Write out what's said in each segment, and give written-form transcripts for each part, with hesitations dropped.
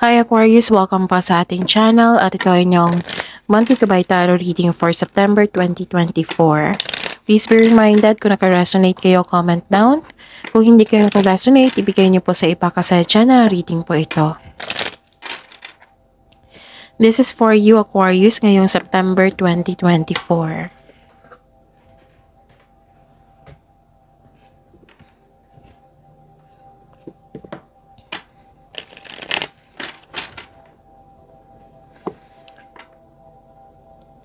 Hi Aquarius! Welcome pa sa ating channel at ito ay inyong monthly Kabay Tarot reading for September 2024. Please be reminded kung naka-resonate kayo, comment down. Kung hindi kayo naka-resonate, ibigay niyo po sa ipakasadya na reading po ito. This is for you Aquarius ngayong September 2024.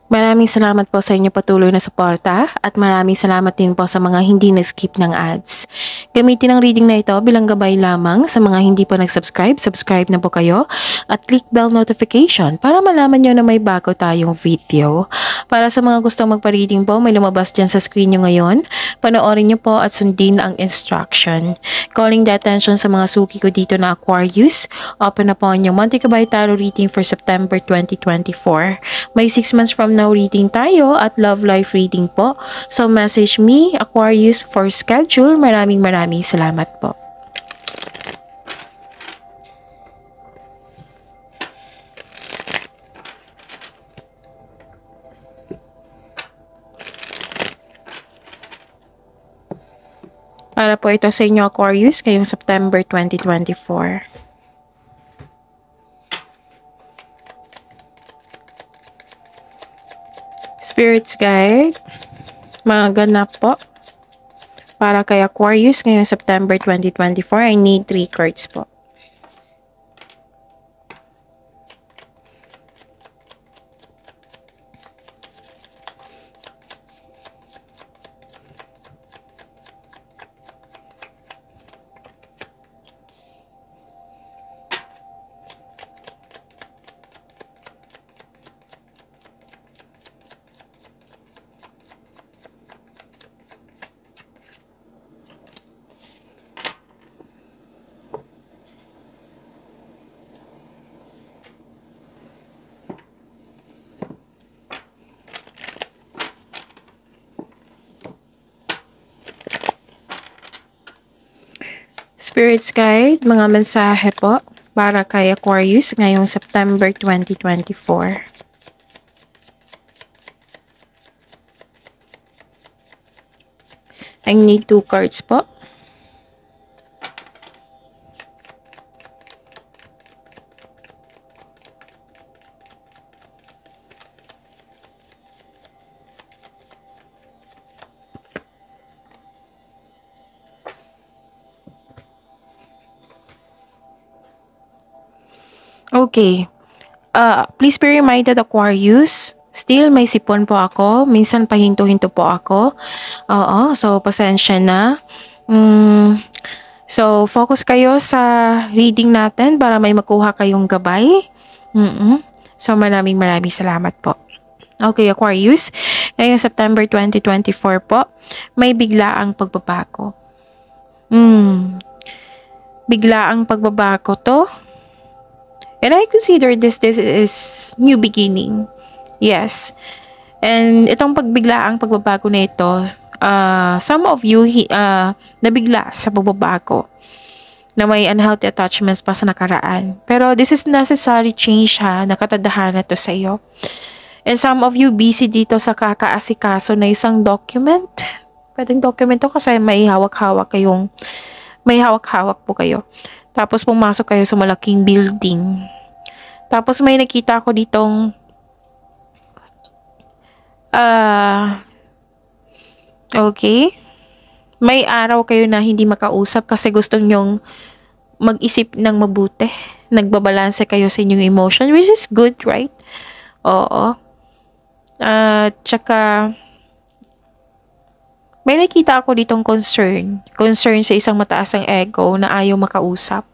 Maraming salamat po sa inyo patuloy na suporta at maraming salamat din po sa mga hindi na-skip ng ads. Gamitin ang reading na ito bilang gabay lamang sa mga hindi pa nag-subscribe. Subscribe na po kayo at click bell notification para malaman nyo na may bago tayong video. Para sa mga gustong magpa-reading po, may lumabas dyan sa screen nyo ngayon. Panoorin nyo po at sundin ang instruction. Calling the attention sa mga suki ko dito na Aquarius. Open na po ang inyong monthly Kabay Tarot reading for September 2024. May 6 months from now reading tayo at love life reading po. So message me Aquarius for schedule. Maraming salamat po. Para po ito sa inyo Aquarius ngayong September 2024. Spirits Guide, mga ganap po. Para kay Aquarius ngayong September 2024, I need 3 cards po. Spirits Guide, mga mensahe po para kay Aquarius ngayong September 2024. I need 2 cards po. Okay. Please be reminded Aquarius, still may sipon po ako. Minsan pahinto-hinto po ako. Oo, so pasensya na. So focus kayo sa reading natin para may makuha kayong gabay. So maraming salamat po. Okay Aquarius, ngayong September 2024 po, may biglaang pagbabago. Biglaang pagbabago to. And I consider this is new beginning. Yes. And itong pagbiglaang pagbabago na ito, some of you nabigla sa pagbabago na may unhealthy attachments pa sa nakaraan. Pero this is necessary change ha, nakatadahan na to sa iyo. And some of you busy dito sa kakaasikaso na isang document. Pwedeng document to kasi may hawak-hawak po kayo. Tapos pumasok kayo sa malaking building. Tapos may nakita ko ditong okay. May araw kayo na hindi makausap kasi gusto nyong mag-isip ng mabuti. Nagbabalanse kayo sa inyong emotion, which is good, right? Oo. Tsaka may nakita ako ditong concern sa isang mataas ang ego na ayaw makausap.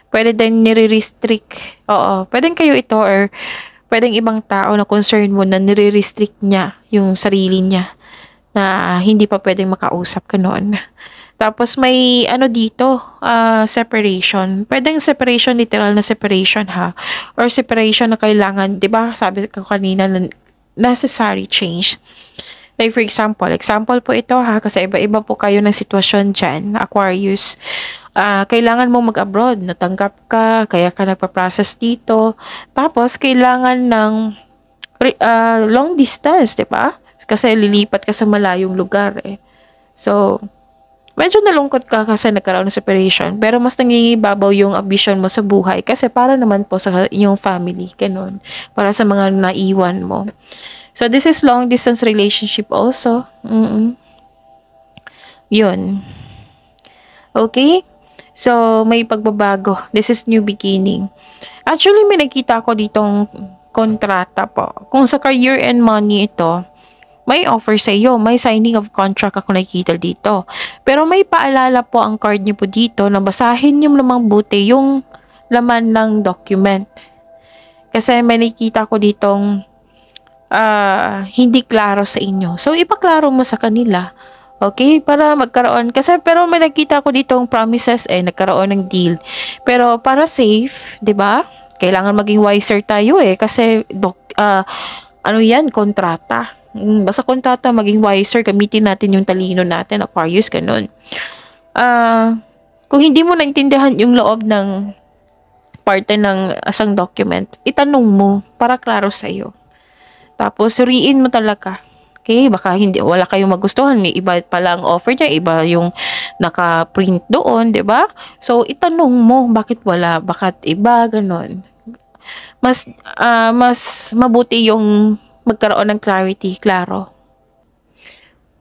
Pwede din nire-restrict. Oo, pwedeng kayo ito or pwedeng ibang tao na concern mo na nire-restrict niya yung sarili niya na hindi pa pwedeng makausap ka noon. Tapos may dito, separation. Pwedeng separation, literal na separation ha. Or separation na kailangan, 'di ba? Sabi ko kanina, necessary change. Like for example po ito ha, kasi iba-iba po kayo ng sitwasyon dyan, Aquarius. Kailangan mo mag-abroad, natanggap ka, kaya ka nagpa-process dito. Tapos, kailangan ng long distance, di ba? Kasi lilipat ka sa malayong lugar eh. So, medyo nalungkot ka kasi nagkaroon ng separation, pero mas nangingibabaw yung ambition mo sa buhay kasi para naman po sa inyong family, ganun. Para sa mga naiwan mo. So, this is long distance relationship also. Yun. Okay? So, may pagbabago. This is new beginning. Actually, may nakita ko ditong kontrata po. Kung sa career and money ito, may offer sa iyo, may signing of contract ako nakikita dito. Pero may paalala po ang card niyo po dito na basahin niyo namang buti yung laman ng document. Kasi may nakikita ko ditong hindi klaro sa inyo. So, ipaklaro mo sa kanila. Okay? Para magkaroon. Kasi, pero may nakita ko ditong promises nagkaroon ng deal. Pero, para safe, di ba? Kailangan maging wiser tayo kasi, ano yan? Kontrata. Basta kontrata, maging wiser, gamitin natin yung talino natin, Aquarius, ganun. Kung hindi mo naintindihan yung loob ng parte ng asang document, itanong mo para klaro sa'yo. Tapos, suriin mo talaga. Okay? Baka wala kayong magustuhan. Iba pala ang offer niya. Iba yung naka-print doon, di ba? So, itanong mo, bakit wala? Bakit iba? Ganon. Mas mabuti yung magkaroon ng clarity, klaro.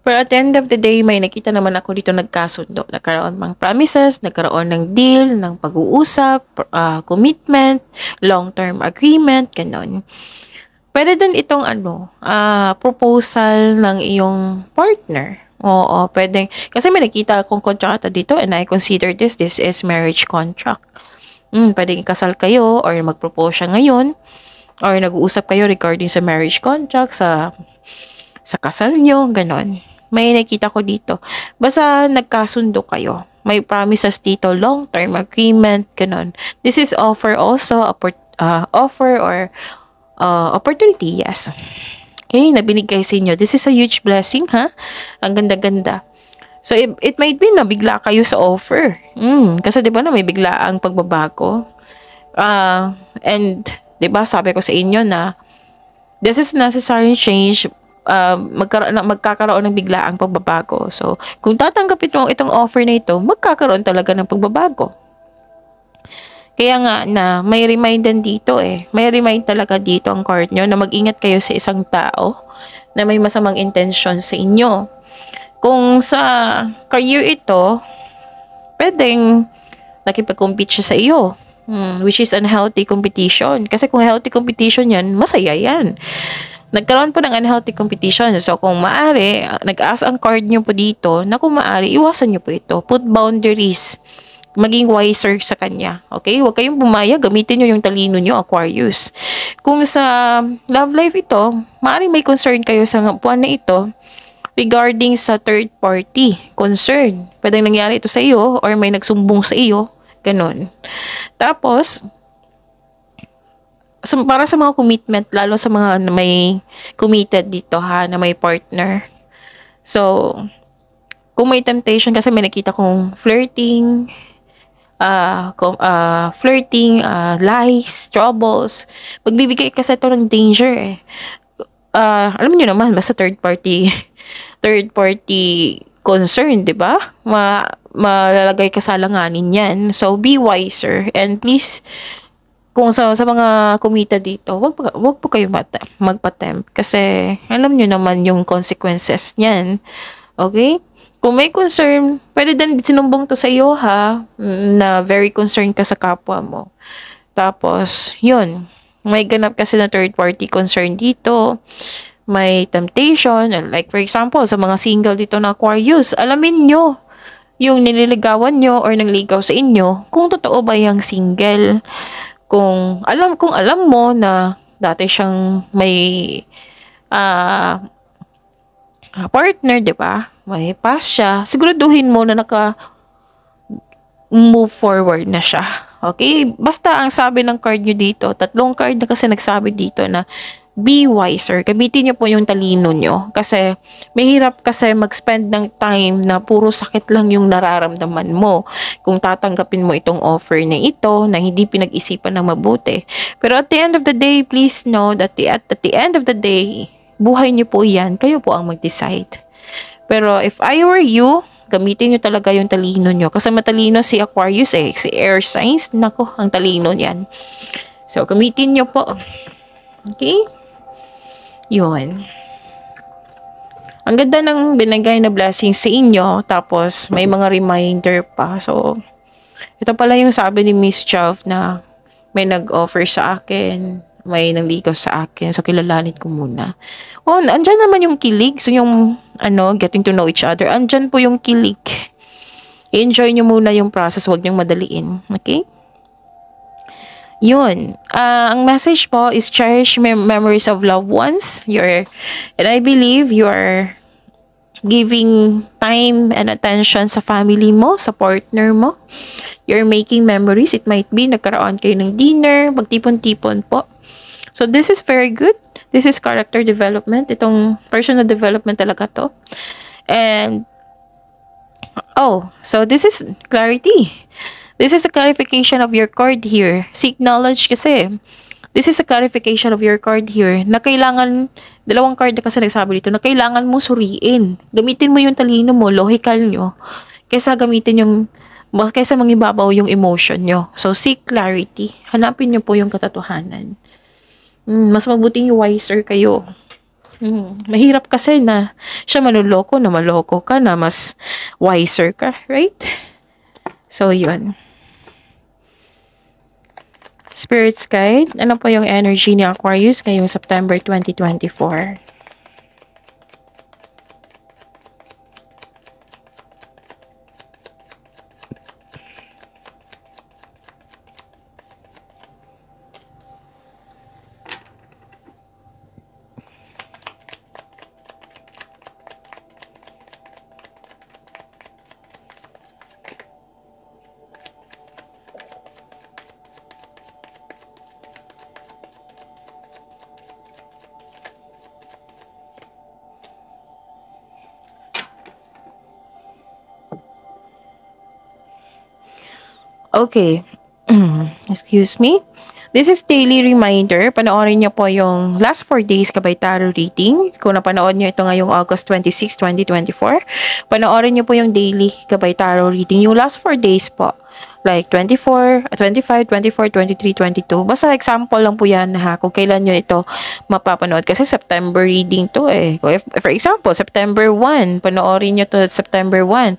Pero at the end of the day, may nakita naman ako dito nagkasundo. Nagkaroon ng promises, nagkaroon ng deal, ng pag-uusap, commitment, long-term agreement, ganon. Pwede din itong proposal ng iyong partner. Oo, pwede. Kasi may nakita akong kontrata dito and I consider this is marriage contract. Pwedeng kasal kayo or mag-propose siya ngayon or nag-uusap kayo regarding sa marriage contract, sa kasal nyo, ganon. May nakita ko dito. Basta nagkasundo kayo. May promises dito, long-term agreement, ganon. This is offer also, offer or opportunity, yes. Okay, nabinigay sa inyo. This is a huge blessing, ha? Ang ganda-ganda. So, it might be na bigla kayo sa offer. Kasi di ba na may bigla ang pagbabago. And, di ba sabi ko sa inyo na this is necessary change. Magkakaroon ng bigla ang pagbabago. So, kung tatanggapin mo itong offer na ito, magkakaroon talaga ng pagbabago. Kaya nga na may remind din dito May remind talaga dito ang card nyo na mag-ingat kayo sa isang tao na may masamang intention sa inyo. Kung sa career ito, pwedeng nakipag-compete siya sa iyo. Which is unhealthy competition. Kasi kung healthy competition yan, masaya yan. Nagkaroon po ng unhealthy competition. So, kung maaari, nag-ask ang card nyo po dito na kung maaari, iwasan nyo po ito. Put boundaries. Maging wiser sa kanya. Okay? Huwag kayong bumaya. Gamitin nyo yung talino nyo, Aquarius. Kung sa love life ito, maaaring may concern kayo sa buwan na ito regarding sa third party concern. Pwedeng nangyari ito sa iyo or may nagsumbong sa iyo. Ganon. Tapos, para sa mga commitment, lalo sa mga may committed dito na may partner. So, kung may temptation, kasi may nakita kong flirting, lies, troubles. Magbibigay kasi ito ng danger alam niyo naman, basta third party concern, di ba? Malalagay ka sa alanganin yan. So, be wiser. And please, kung sa mga committed dito, wag po kayo magpa-tempt. Kasi, alam niyo naman yung consequences niyan. Okay? Kung may concern, pwede din sinumbong to sa iyo na very concerned ka sa kapwa mo. Tapos, yun. May ganap kasi na third party concern dito. May temptation. Like for example, sa mga single dito na Aquarius, alamin nyo yung nililigawan nyo or nangligaw sa inyo kung totoo ba yung single. Kung alam mo na dati siyang may partner, di ba? May past siya. Siguraduhin mo na move forward na siya. Okay? Basta ang sabi ng card nyo dito, 3 card na kasi nagsabi dito na be wiser. Gamitin nyo po yung talino nyo. Kasi, mahirap kasi mag-spend ng time na puro sakit lang yung nararamdaman mo. Kung tatanggapin mo itong offer na ito, na hindi pinag-isipan ng mabuti. Pero at the end of the day, please know that at the end of the day, buhay nyo po yan. Kayo po ang mag-decide. Pero if I were you, gamitin nyo talaga yung talino nyo. Kasi matalino si Aquarius si air signs. Nako, ang talino niyan. So, gamitin nyo po. Okay? Yun. Ang ganda ng binigay na blessing sa inyo. Tapos, may mga reminder pa. So, ito pala yung sabi ni Miss Chav na may nag-offer sa akin. May nangligaw sa akin. So, kilalanin ko muna. Oh, andyan naman yung kilig. So, yung, getting to know each other. Andyan po yung kilig. I-enjoy nyo muna yung process. Huwag nyong madaliin. Okay? Yun. Ang message po is cherish memories of loved ones. And I believe you're giving time and attention sa family mo, sa partner mo. You're making memories. It might be nagkaroon kayo ng dinner, magtipon-tipon po. So this is very good. This is character development. Itong personal development talaga to. And so this is clarity. This is a clarification of your card here. Seek knowledge kasi. This is a clarification of your card here na kailangan, dalawang card na kasi nagsabi dito, na kailangan mo suriin. Gamitin mo yung talino mo, logical nyo, kaysa mangibabaw yung emotion nyo. So, seek clarity. Hanapin nyo po yung katotohanan. Mas mabuting wiser kayo. Mahirap kasi na siya manuloko, na maloko ka, na mas wiser ka, right? So, yun. Spirit's Guide. Ano po yung energy ni Aquarius ngayong September 2024? Okay. Excuse me. This is daily reminder. Panoorin niyo po yung last 4 days Gabay Tarot reading. Kung napanood niyo ito ngayong August 26, 2024, panoorin niyo po yung daily Gabay Tarot reading. Yung last 4 days po. Like 24, 25, 24, 23, 22. Basta example lang po yan ha. Kung kailan nyo ito mapapanood. Kasi September reading to eh. For example, September 1. Panoorin nyo to September 1.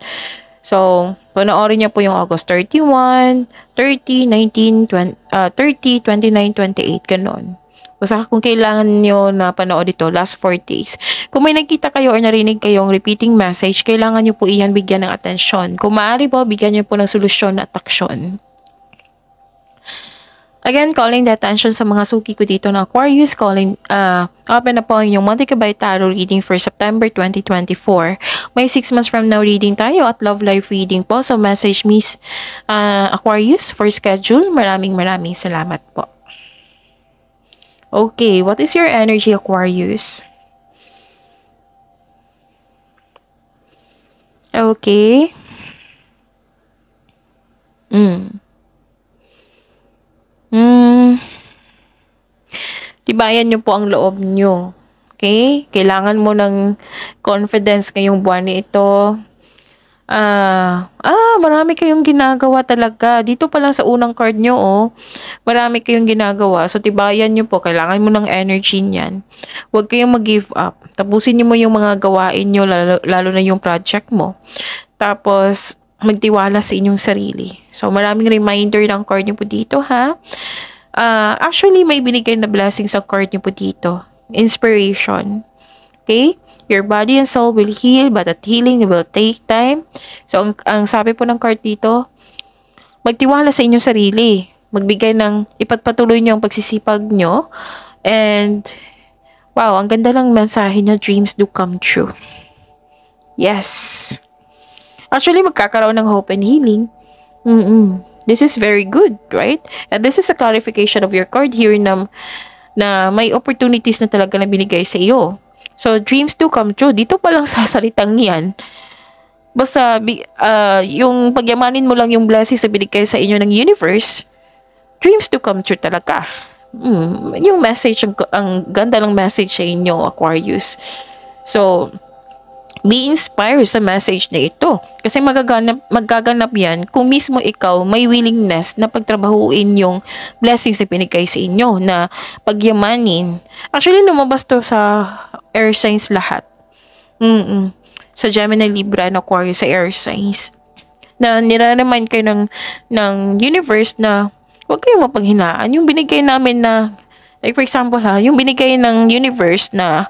So, panoorin niyo po yung August 31, 30, 19, 20, 30, 29, 28, ganun. Basta kung kailangan niyo na panood ito, last 4 days. Kung may nakita kayo or narinig kayong repeating message, kailangan niyo po iyan bigyan ng atensyon. Kung maaari po, bigyan niyo po ng solusyon at aksyon. Again, calling the attention sa mga suki ko dito na Aquarius, open na po yung Monte Gabay Tarot reading for September 2024. May 6 months from now reading tayo at love life reading po. So, message Miss Aquarius for schedule. Maraming salamat po. Okay, what is your energy, Aquarius? Okay. Tibayan nyo po ang loob nyo. Okay? Kailangan mo ng confidence ngayong buwan na ito. Marami kayong ginagawa talaga. Dito pa lang sa unang card nyo, marami kayong ginagawa. So, tibayan nyo po. Kailangan mo ng energy niyan. Huwag kayong mag-give up. Tapusin nyo mo yung mga gawain nyo, lalo na yung project mo. Tapos, magtiwala sa inyong sarili. So, maraming reminder ng card nyo po dito, ha? Actually, may binigay na blessing sa card nyo po dito. Inspiration. Okay? Your body and soul will heal, but that healing will take time. So, ang sabi po ng card dito, magtiwala sa inyong sarili. Magbigay ng, ipagpatuloy nyo ang pagsisipag nyo. And, wow, ang ganda lang mensahe niya, dreams do come true. Yes. Actually, magkakaroon ng hope and healing. This is very good, right? And this is a clarification of your card here na na may opportunities na talaga na binigay sa iyo. So, dreams do come true. Dito pa lang sa salitang yan. Basta, yung pagyamanin mo lang yung blessings na binigay sa inyo ng universe, dreams do come true talaga. Yung message, ang ganda ng message sa inyo, Aquarius. So, be inspired sa message na ito. Kasi magaganap yan kung mismo ikaw may willingness na pagtrabahuin yung blessings na pinigay sa inyo, na pagyamanin. Actually, lumabas to sa air signs lahat. Sa Gemini, Libra, and Aquarius, sa air signs. Na nire-remind kayo ng universe na huwag kayong mapanghinaan. Yung binigay namin na, like for example yung binigay ng universe na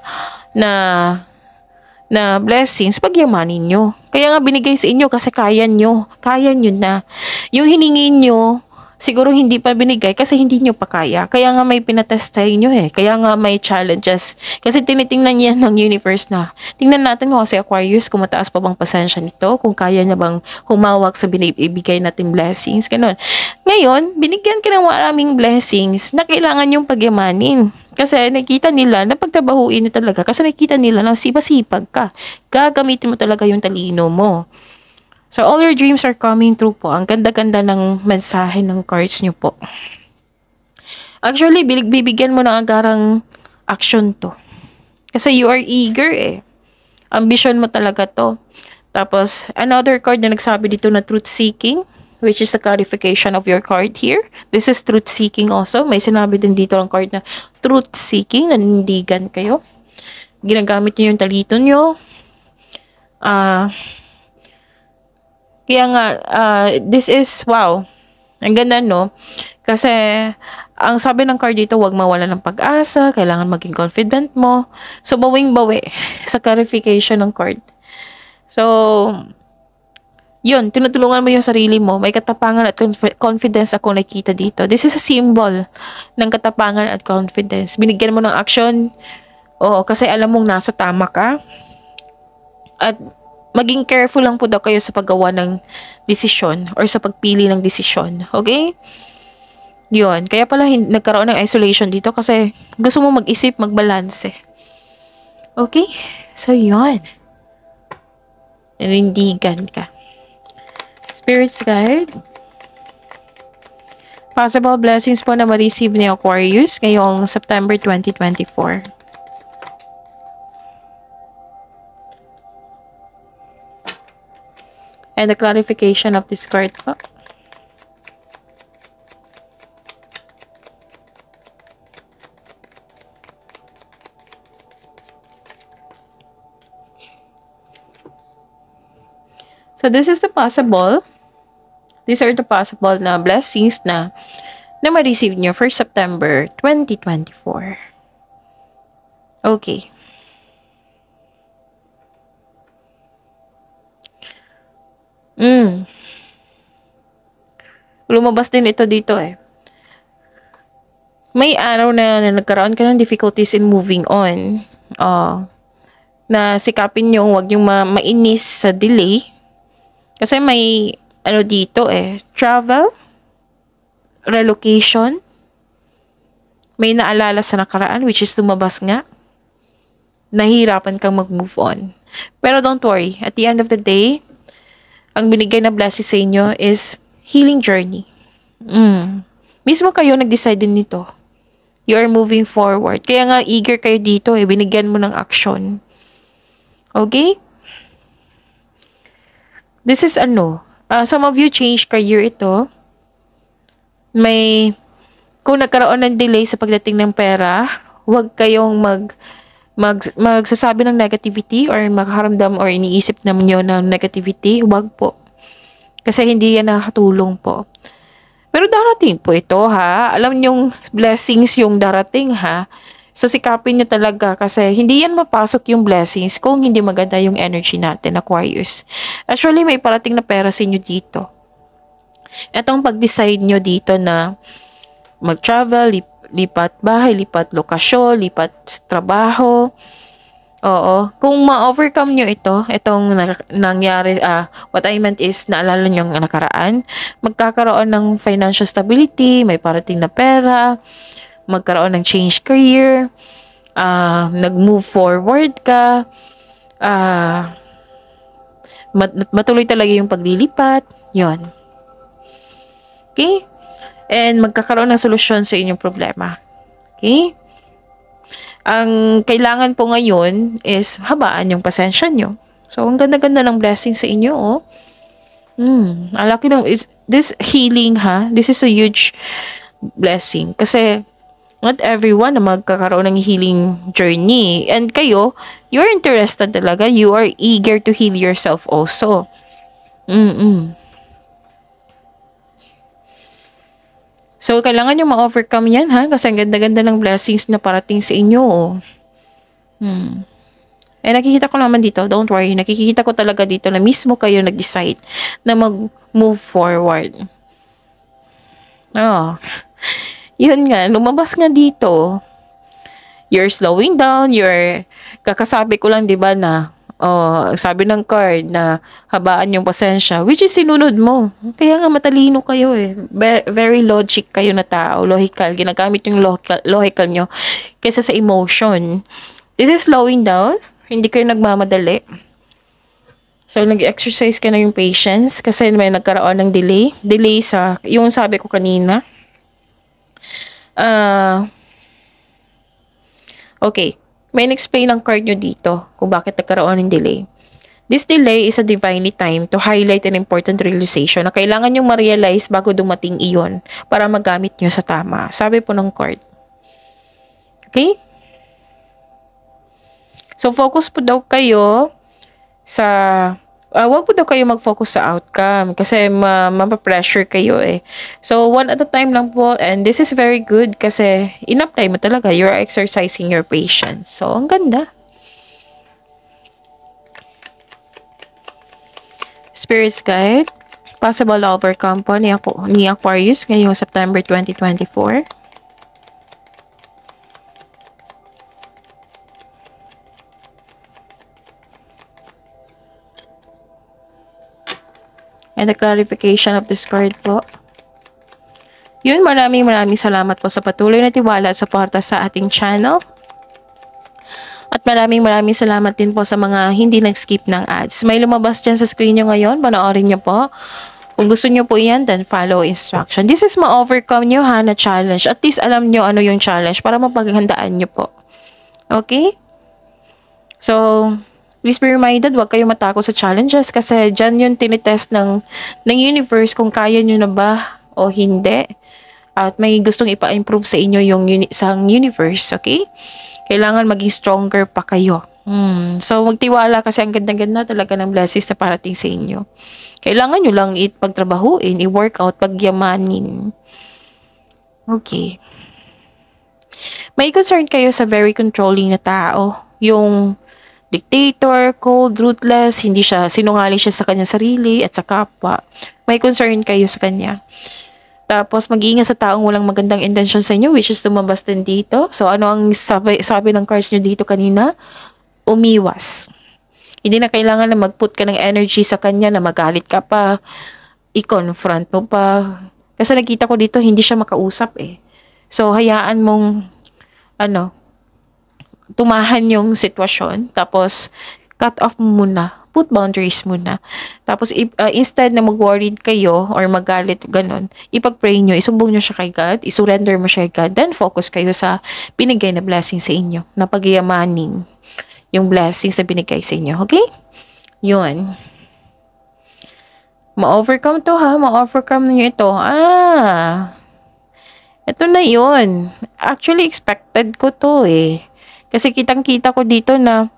blessings, pagyamanin nyo. Kaya nga binigay sa inyo kasi kaya nyo. Kaya nyo na. Yung hiningi nyo, siguro hindi pa binigay kasi hindi nyo pa kaya. Kaya nga may pinatest sa inyo Kaya nga may challenges. Kasi tinitingnan niya ng universe na, tingnan natin kung si Aquarius, kung mataas pa bang pasensya nito, kung kaya niya bang humawak sa binibigay natin blessings, ganun. Ngayon, binigyan ka ng maraming blessings na kailangan yung pagyamanin. Kasi nakita nila na pagtrabahuin nyo talaga. Kasi nakita nila na sipag ka. Gagamitin mo talaga yung talino mo. So, all your dreams are coming true po. Ang ganda-ganda ng mensahe ng cards nyo po. Actually, bibigyan mo ng agarang action to. Kasi you are eager Ambition mo talaga to. Tapos, another card na nagsabi dito na truth-seeking, which is the clarification of your card here. This is truth-seeking also. May sinabi din dito ang card na truth-seeking, nanindigan kayo. Ginagamit nyo yung talito nyo. Kaya nga, this is, wow, ang ganda, no? Kasi, ang sabi ng card dito, huwag mawala ng pag-asa, kailangan maging confident mo. So, bawing-bawi sa clarification ng card. So, yun, tinutulungan mo yung sarili mo. May katapangan at confidence ako nakita dito. This is a symbol ng katapangan at confidence. Binigyan mo ng action. Oo, kasi alam mong nasa tama ka. At maging careful lang po daw kayo sa paggawa ng desisyon or sa pagpili ng desisyon. Okay? Yun. Kaya pala nagkaroon ng isolation dito kasi gusto mo mag-isip, mag-balance. Okay? So, yun. Nanindigan ka. Spirit's guide. Possible blessings po na ma-receive ni Aquarius ngayong September 2024. And the clarification of this card po. So, this is the possible. These are the possible na blessings na ma-receive nyo for September 2024. Okay. Lumabas din ito dito May araw na nagkaroon ka ng difficulties in moving on. Na sikapin nyo, huwag nyo mainis sa delay. Kasi may, dito travel, relocation, may naalala sa nakaraan, which is lumabas nga, nahihirapan kang mag-move on. Pero don't worry, at the end of the day, ang binigay na blessing sa inyo is healing journey. Mismo kayo nag-decide din nito. You are moving forward. Kaya nga eager kayo dito binigyan mo ng action. Okay? This is some of you change career ito. Kung nagkaroon ng delay sa pagdating ng pera, huwag kayong magsasabi ng negativity or magharamdam or iniisip naman ng negativity. Huwag po. Kasi hindi yan nakatulong po. Pero darating po ito Alam niyong blessings yung darating So, sikapin nyo talaga kasi hindi yan mapasok yung blessings kung hindi maganda yung energy natin, Aquarius. Actually, may parating na pera sa inyo dito. Itong pag-decide nyo dito na mag-travel, lipat bahay, lipat lokasyon, lipat trabaho. Oo. Kung ma-overcome nyo itong nangyari, what I meant is, naalala nyo yung nakaraan, magkakaroon ng financial stability, may parating na pera, magkaroon ng change career, nag-move forward ka, matuloy talaga yung paglilipat, yon. Okay? And magkakaroon ng solusyon sa inyong problema. Okay? Ang kailangan po ngayon is habaan yung pasensya nyo. So, ang ganda-ganda ng blessing sa inyo, oh. Ang laki ng, this healing, ha? This is a huge blessing. Kasi, not everyone na magkakaroon ng healing journey. And kayo, you're interested talaga. You are eager to heal yourself also. So, kailangan nyo ma-overcome yan, ha? Kasi ang ganda-ganda ng blessings na parating sa inyo, oh. Eh, nakikita ko naman dito, don't worry, nakikita ko talaga dito na mismo kayo nag-decide na mag-move forward. Yun nga, lumabas nga dito. You're slowing down, kakasabi ko lang, di ba, na, sabi ng card na habaan yung pasensya, which is sinunod mo. Kaya nga matalino kayo eh. Very logic kayo na tao, logical. Ginagamit yung logical nyo kaysa sa emotion. This is slowing down. Hindi kayo nagmamadali. So, nag-exercise ka na yung patience kasi may nagkaroon ng delay. Delay sa, yung sabi ko kanina. Okay. May explain ng card nyo dito kung bakit nagkaroon ng delay. This delay is a divinely time to highlight an important realization na kailangan nyong ma-realize bago dumating iyon para magamit nyo sa tama. Sabi po ng card. Okay? So, focus po daw kayo sa, wag po daw kayo mag-focus sa outcome kasi mapapressure kayo eh. So, one at a time lang po, and this is very good kasi in-apply mo talaga. You're exercising your patience. So, ang ganda. Spirit's Guide, possible overcome po ni Aquarius ngayong September 2024. And the clarification of this card po. Yun, maraming salamat po sa patuloy na tiwala at suporta sa ating channel. At maraming salamat din po sa mga hindi nag-skip ng ads. May lumabas dyan sa screen nyo ngayon, panoorin nyo po. Kung gusto nyo po yan, then follow instruction. This is ma-overcome nyo ha na challenge. At least alam nyo ano yung challenge para mapaghandaan nyo po. Okay? So, please be reminded, huwag kayo matakot sa challenges kasi dyan yung tinitest ng universe kung kaya nyo na ba o hindi. At may gustong ipa-improve sa inyo yung universe, okay? Kailangan maging stronger pa kayo. So, magtiwala kasi ang ganda-ganda talaga ng blessings na parating sa inyo. Kailangan nyo lang pagtrabahuin, i-workout, pagyamanin. Okay. May concern kayo sa very controlling na tao. Yung dictator, cold, ruthless, hindi siya, sinungaling siya sa kanya sarili at sa kapwa. May concern kayo sa kanya. Tapos, mag-iingat sa taong walang magandang intention sa inyo, which is lumabas din dito. So, ano ang sabi ng cards nyo dito kanina? Umiwas. Hindi na kailangan na mag-put ka ng energy sa kanya na magalit ka pa, i-confront mo pa. Kasi nakita ko dito, hindi siya makausap eh. So, hayaan mong, tumahan yung sitwasyon, tapos cut off muna, put boundaries muna. Tapos instead na mag-worried kayo or magalit, ganun, ipag-pray nyo, isumbong nyo siya kay God, isurrender mo siya kay God, then focus kayo sa binigay na blessing sa inyo, na pagyamanin yung blessings na binigay sa inyo. Okay? Yun. Ma-overcome to ha, ma-overcome nyo ito. Ito na yun. Actually, expected ko to eh. Kasi kitang-kita ko dito na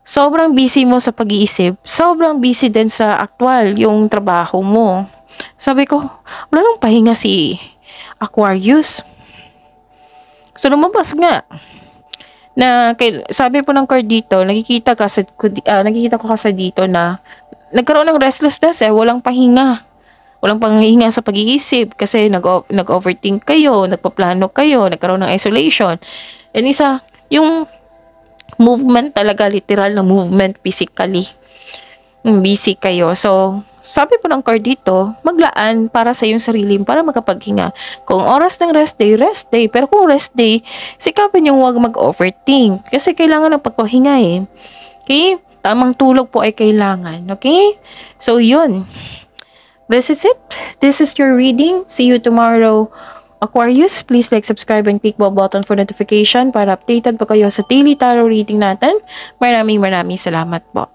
sobrang busy mo sa pag-iisip. Sobrang busy din sa actual yung trabaho mo. Sabi ko, wala nang pahinga si Aquarius. So, lumabas nga. Sabi po ng card dito, nakikita ko kasi dito na nagkaroon ng restlessness eh. Walang pahinga. Walang pahinga sa pag-iisip kasi nag-overthink kayo, nagpaplano kayo, nagkaroon ng isolation. And yung movement talaga, literal na movement physically. Busy kayo. So, sabi po ng card dito, maglaan para sa iyong sarili para makapaghinga. Kung oras ng rest day. Pero kung rest day, sikapin yung huwag mag-overthink. Kasi kailangan ng pagpahinga eh. Okay? Tamang tulog po ay kailangan. Okay? So, yun. This is it. This is your reading. See you tomorrow. Aquarius, please like, subscribe, and click bell button for notification para updated pa kayo sa daily tarot reading natin. Maraming salamat po.